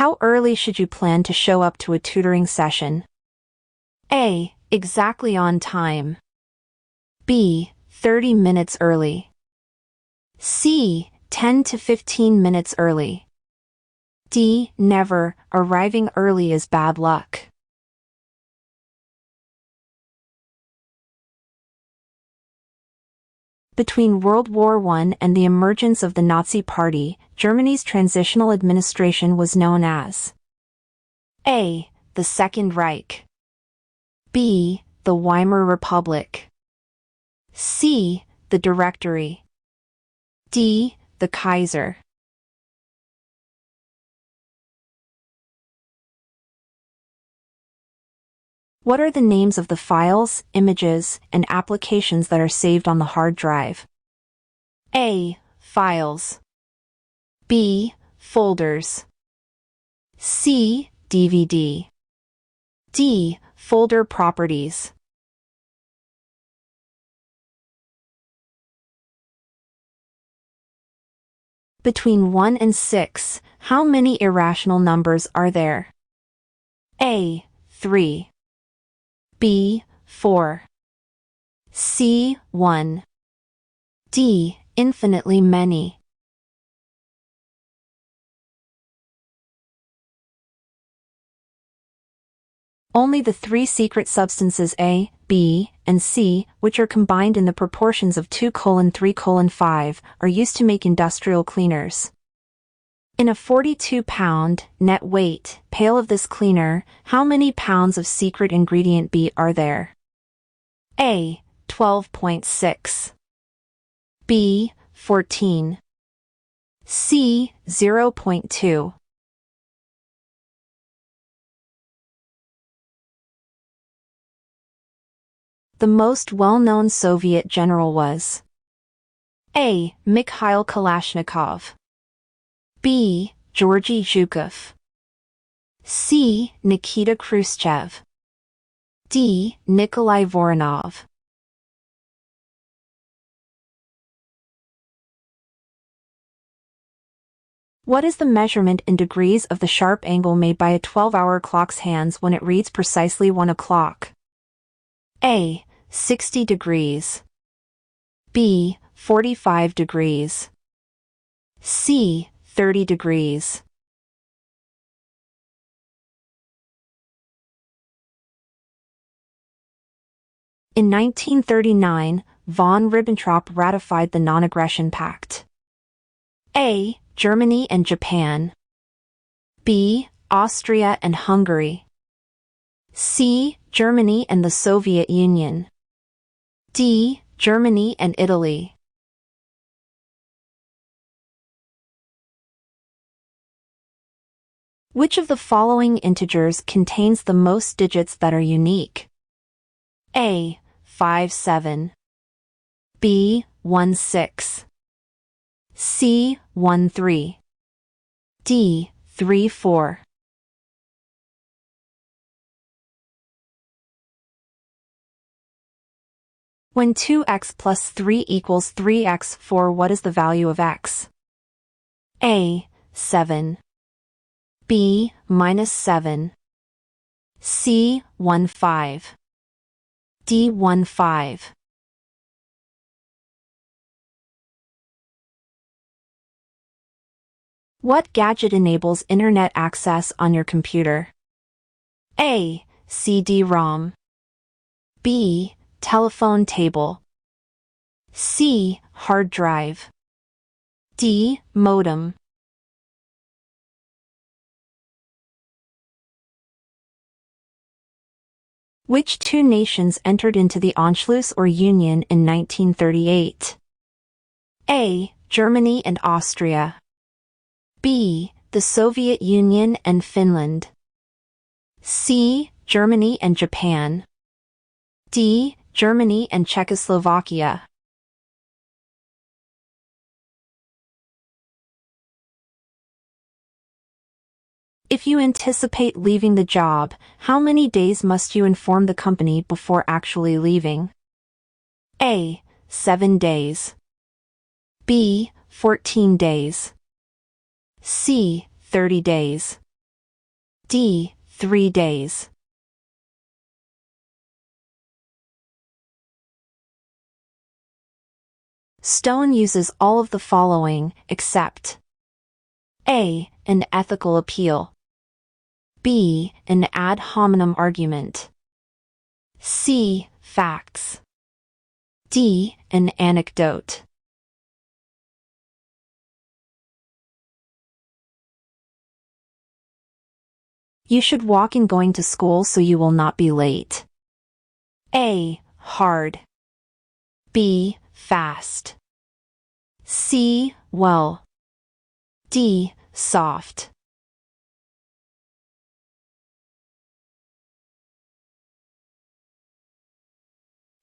How early should you plan to show up to a tutoring session? A. Exactly on time. B. 30 minutes early. C. 10 to 15 minutes early. D. Never. Arriving early is bad luck. Between World War I and the emergence of the Nazi Party, Germany's transitional administration was known as A. The Second Reich. B. The Weimar Republic. C. The Directory. D. The Kaiser. What are the names of the files, images, and applications that are saved on the hard drive? A. Files. B. Folders. C. DVD. D. Folder properties. Between 1 and 6, how many irrational numbers are there? A. 3. B. 4. C. 1. D. Infinitely many. Only the three secret substances A, B, and C, which are combined in the proportions of 2:3:5, are used to make industrial cleaners. In a 42-pound, net weight, pail of this cleaner, how many pounds of secret ingredient B are there? A. 12.6. B. 14. C. 0.2. The most well-known Soviet general was A. Mikhail Kalashnikov. B. Georgy Zhukov. C. Nikita Khrushchev. D. Nikolai Voronov. What is the measurement in degrees of the sharp angle made by a 12-hour clock's hands when it reads precisely 1 o'clock? A. 60 degrees. B. 45 degrees. C. 30 degrees. In 1939, von Ribbentrop ratified the Non-Aggression Pact. A. Germany and Japan. B. Austria and Hungary. C. Germany and the Soviet Union. D. Germany and Italy. Which of the following integers contains the most digits that are unique? A. 57. B. 16. C. 13. D. 34. When 2x plus 3 equals 3x4, what is the value of x? A. 7. B. -7. C. 15. D. 15. What gadget enables internet access on your computer? A. CD-ROM. B. Telephone table. C. Hard drive. D. Modem. Which two nations entered into the Anschluss or Union in 1938? A. Germany and Austria. B. The Soviet Union and Finland. C. Germany and Japan. D. Germany and Czechoslovakia. If you anticipate leaving the job, how many days must you inform the company before actually leaving? A. 7 days. B. 14 days. C. 30 days. D. 3 days. Stone uses all of the following, except A. An ethical appeal. B. An ad hominem argument. C. Facts. D. An anecdote. You should walk in going to school so you will not be late. A. Hard. B. Fast. C. Well. D. Soft.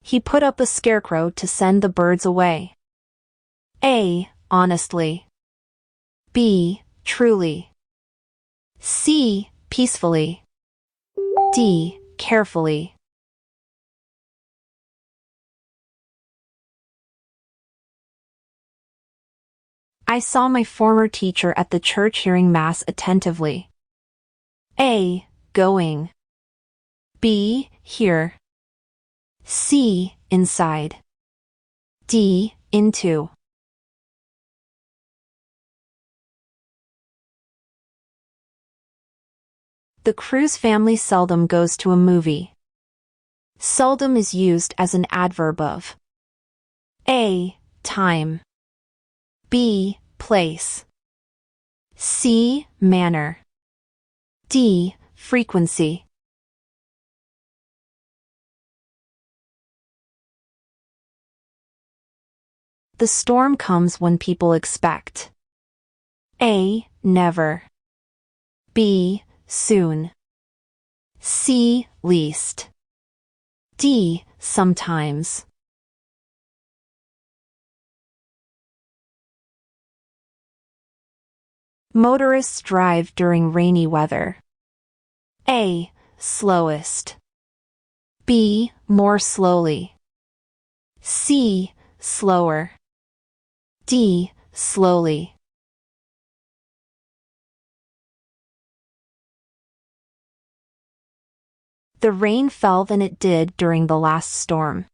He put up a scarecrow to send the birds away. A. Honestly. B. Truly. C. Peacefully. D. Carefully. I saw my former teacher at the church hearing Mass attentively. A. Going. B. Here. C. Inside. D. Into. The Cruz family seldom goes to a movie. Seldom is used as an adverb of A. Time. B. Place. C. Manner. D. Frequency. The storm comes when people expect A. Never. B. Soon. C. Least. D. Sometimes. Motorists drive during rainy weather. A. Slowest. B. More slowly. C. Slower. D. Slowly. The rain fell than it did during the last storm.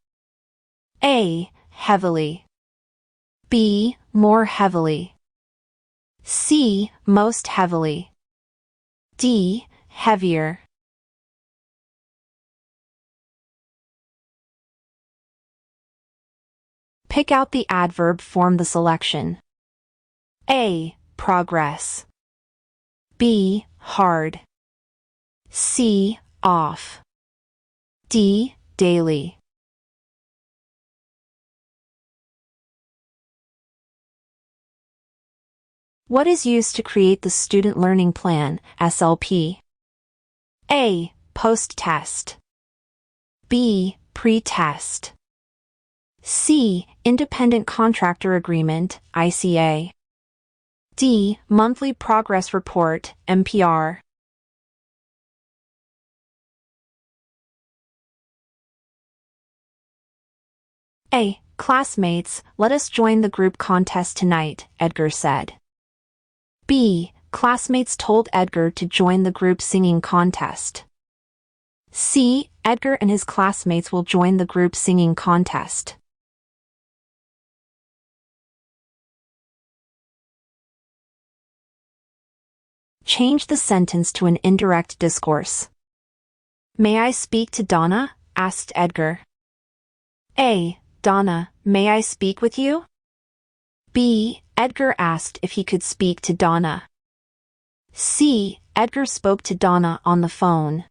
A. Heavily. B. More heavily. C. Most heavily. D. Heavier. Pick out the adverb, form the selection. A. Progress. B. Hard. C. Off. D. Daily. What is used to create the Student Learning Plan, SLP? A. Post-test. B. Pre-test. C. Independent Contractor Agreement, ICA. D. Monthly Progress Report, MPR. A. Classmates, let us join the group contest tonight, Edgar said. B. Classmates told Edgar to join the group singing contest. C. Edgar and his classmates will join the group singing contest. Change the sentence to an indirect discourse. May I speak to Donna? Asked Edgar. A. Donna, may I speak with you? B. Edgar asked if he could speak to Donna. C. Edgar spoke to Donna on the phone.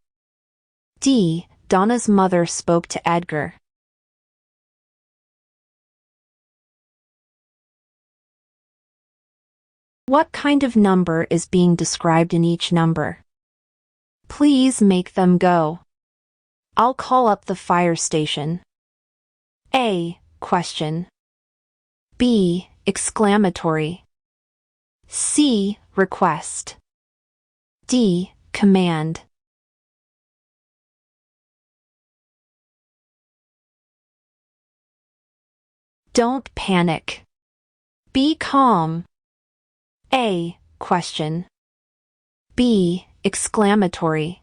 D. Donna's mother spoke to Edgar. What kind of number is being described in each number? Please make them go. I'll call up the fire station. A. Question. B. Exclamatory. C. Request. D. Command. Don't panic. Be calm. A. Question. B. exclamatory.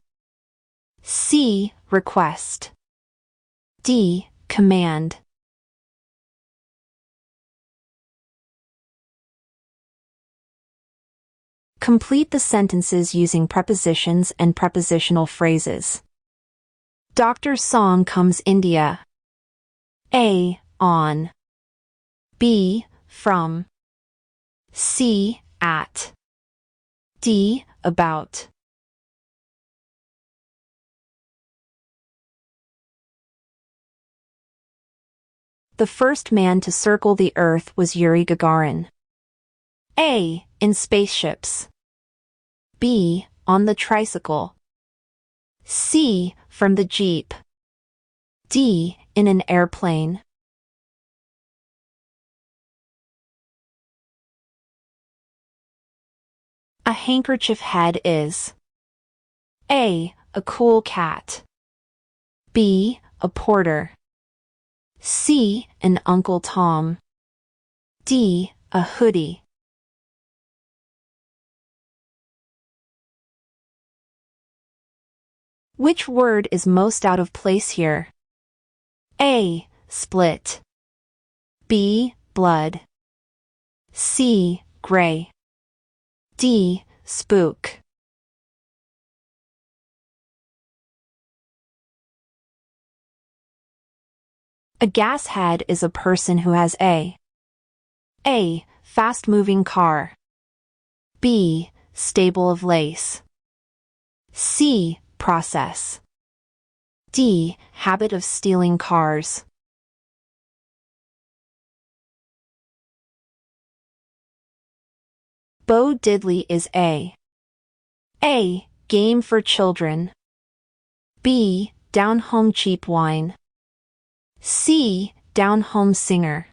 C, request. D, command. Complete the sentences using prepositions and prepositional phrases. Dr. Song comes India. A, on. B, from. C, at. D, about. The first man to circle the Earth was Yuri Gagarin. A, in spaceships. B, on the tricycle. C, from the Jeep. D, in an airplane. A handkerchief head is A, a cool cat. B, a porter. C, an Uncle Tom. D, a hoodie. Which word is most out of place here? A, split. B, blood. C, gray. D, spook. A gas head is a person who has A, fast-moving car. B, stable of lace. C, process. D, habit of stealing cars. Bo Diddley is A, game for children. B, down-home cheap wine. C, down-home singer.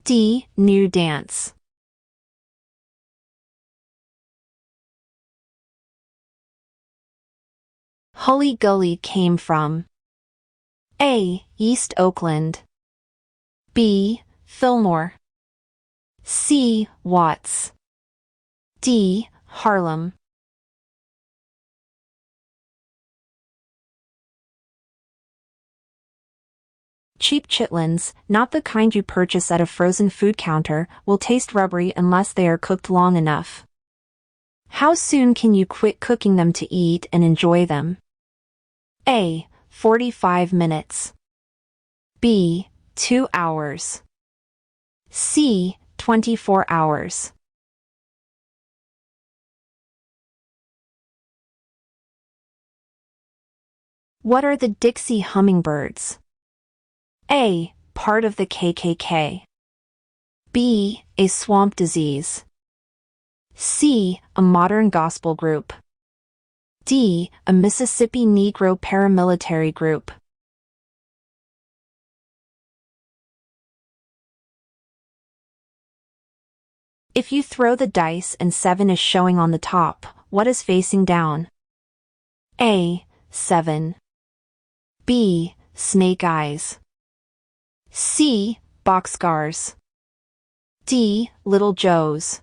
D, new dance. Hully Gully came from A, East Oakland. B, Fillmore. C, Watts. D, Harlem. Cheap chitlins, not the kind you purchase at a frozen food counter, will taste rubbery unless they are cooked long enough. How soon can you quit cooking them to eat and enjoy them? A, 45 minutes. B, 2 hours. C, 24 hours. What are the Dixie hummingbirds? A, part of the KKK. B, a swamp disease. C, a modern gospel group. D, a Mississippi Negro paramilitary group. If you throw the dice and 7 is showing on the top, what is facing down? A, 7. B, snake eyes. C, boxcars. D, Little Joes.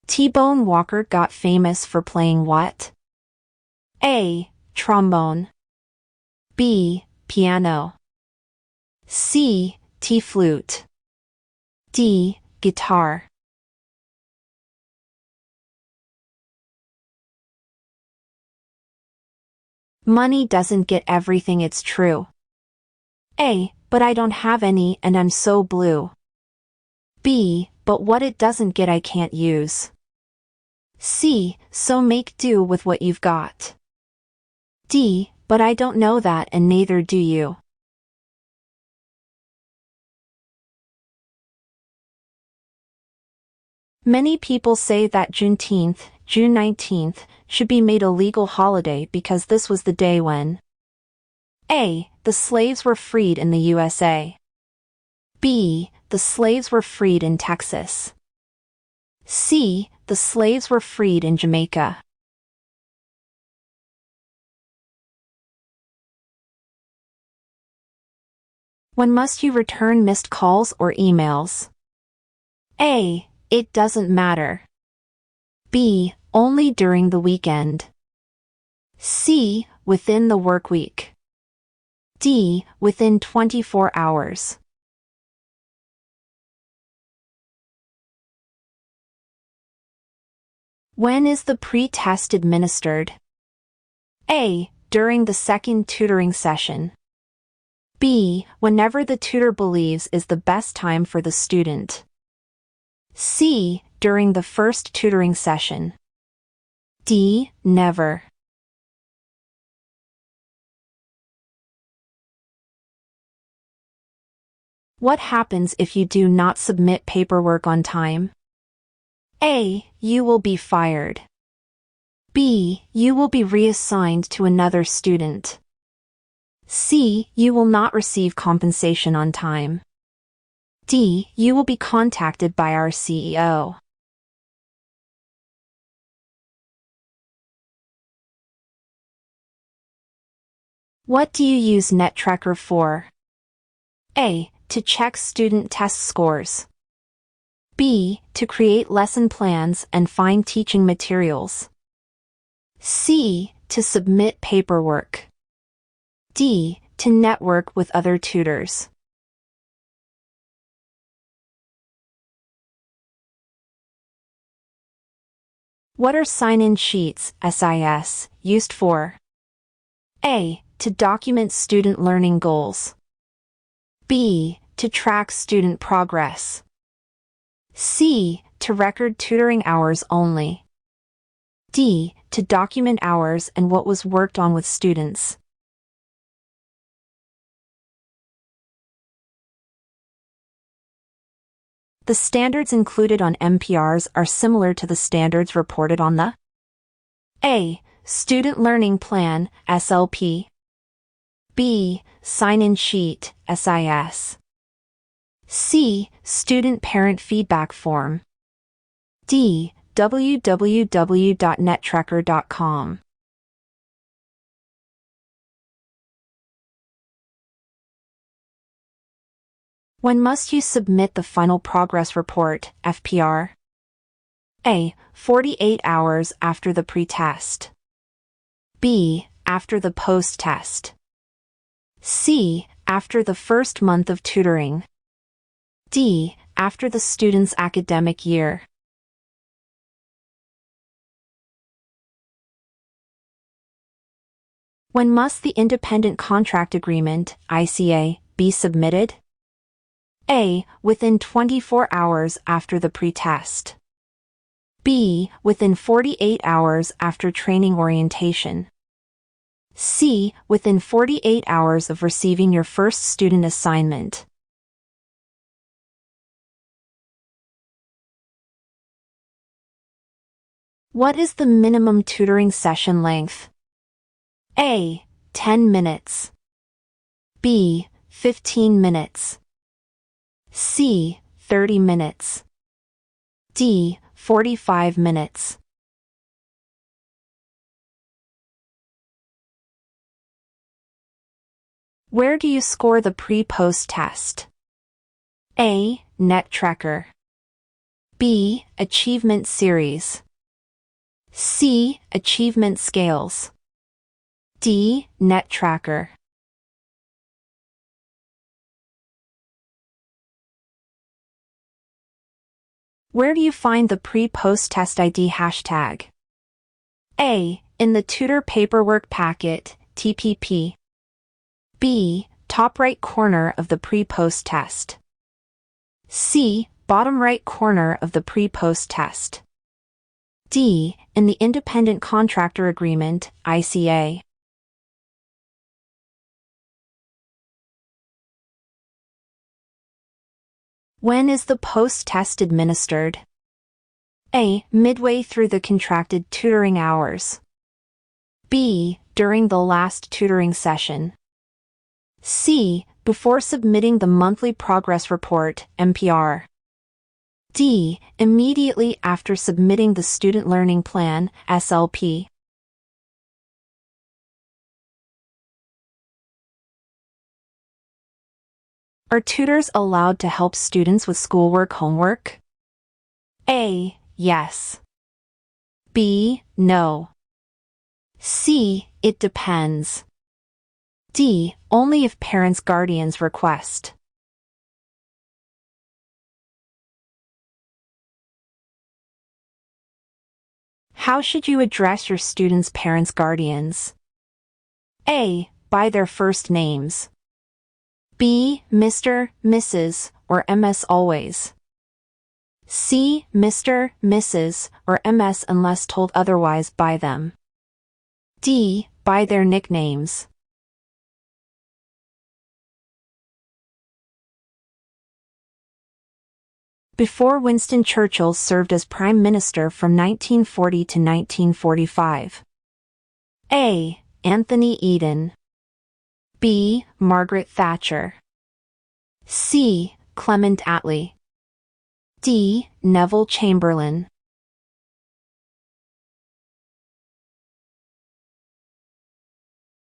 T-Bone Walker got famous for playing what? A, trombone. B, piano. C, T-flute. D, guitar. Money doesn't get everything, it's true. A, but I don't have any and I'm so blue. B, but what it doesn't get I can't use. C, so make do with what you've got. D, but I don't know that and neither do you. Many people say that Juneteenth, June 19th, should be made a legal holiday because this was the day when A, the slaves were freed in the USA. B, the slaves were freed in Texas. C, the slaves were freed in Jamaica. When must you return missed calls or emails? A. It doesn't matter. B. Only during the weekend. C. Within the work week. D. Within 24 hours. When is the pre-test administered? A. During the second tutoring session. B. Whenever the tutor believes is the best time for the student. C. During the first tutoring session. D. Never. What happens if you do not submit paperwork on time? A. You will be fired. B. You will be reassigned to another student. C. You will not receive compensation on time. D. You will be contacted by our CEO. What do you use NetTracker for? A. To check student test scores. B. To create lesson plans and find teaching materials. C. To submit paperwork. D. To network with other tutors. What are sign-in sheets, SIS, used for? A. To document student learning goals. B. To track student progress. C. To record tutoring hours only. D. To document hours and what was worked on with students. The standards included on MPRs are similar to the standards reported on the A. Student Learning Plan, SLP. B. Sign-in Sheet, SIS. C. Student Parent Feedback Form. D. www.nettracker.com. When must you submit the final progress report, FPR? A. 48 hours after the pre-test. B. After the post-test. C. After the first month of tutoring. D. After the student's academic year. When must the independent contract agreement, ICA, be submitted? A. Within 24 hours after the pre-test. B. Within 48 hours after training orientation. C. Within 48 hours of receiving your first student assignment. What is the minimum tutoring session length? A. 10 minutes. B. 15 minutes. C. 30 minutes. D. 45 minutes. Where do you score the pre-post test? A. NetTracker. B. Achievement Series. C. Achievement Scales. D. NetTracker. Where do you find the pre-post test ID hashtag? A. In the tutor paperwork packet, TPP. B. Top right corner of the pre-post test. C. Bottom right corner of the pre-post test. D. In the independent contractor agreement, ICA. When is the post-test administered? A. Midway through the contracted tutoring hours. B. During the last tutoring session. C. Before submitting the monthly progress report, MPR. D. Immediately after submitting the student learning plan, SLP. Are tutors allowed to help students with schoolwork homework? A. Yes. B. No. C. It depends. D. Only if parents' guardians request. How should you address your students' parents' guardians? A. By their first names. B. Mr., Mrs., or MS always. C. Mr., Mrs., or MS unless told otherwise by them. D. By their nicknames. Before Winston Churchill served as Prime Minister from 1940 to 1945. A. Anthony Eden. B. Margaret Thatcher. C. Clement Attlee. D. Neville Chamberlain.